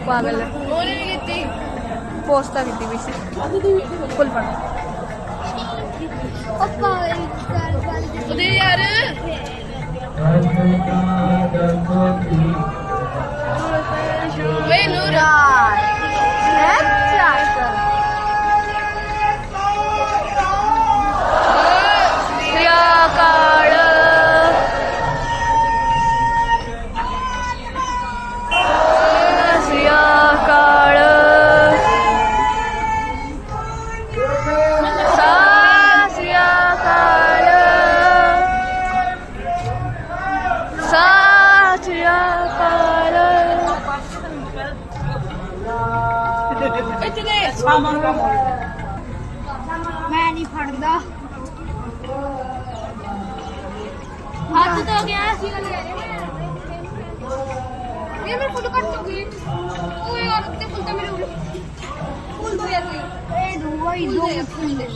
पागल पोस्टा की फुल पढ़ यार मैं नहीं फटदा हाथ तो गया ये मैं फुल कट चुकी ओए यार कितने फुल तो मेरे फुल दो यार ए दो वही दो फुल दे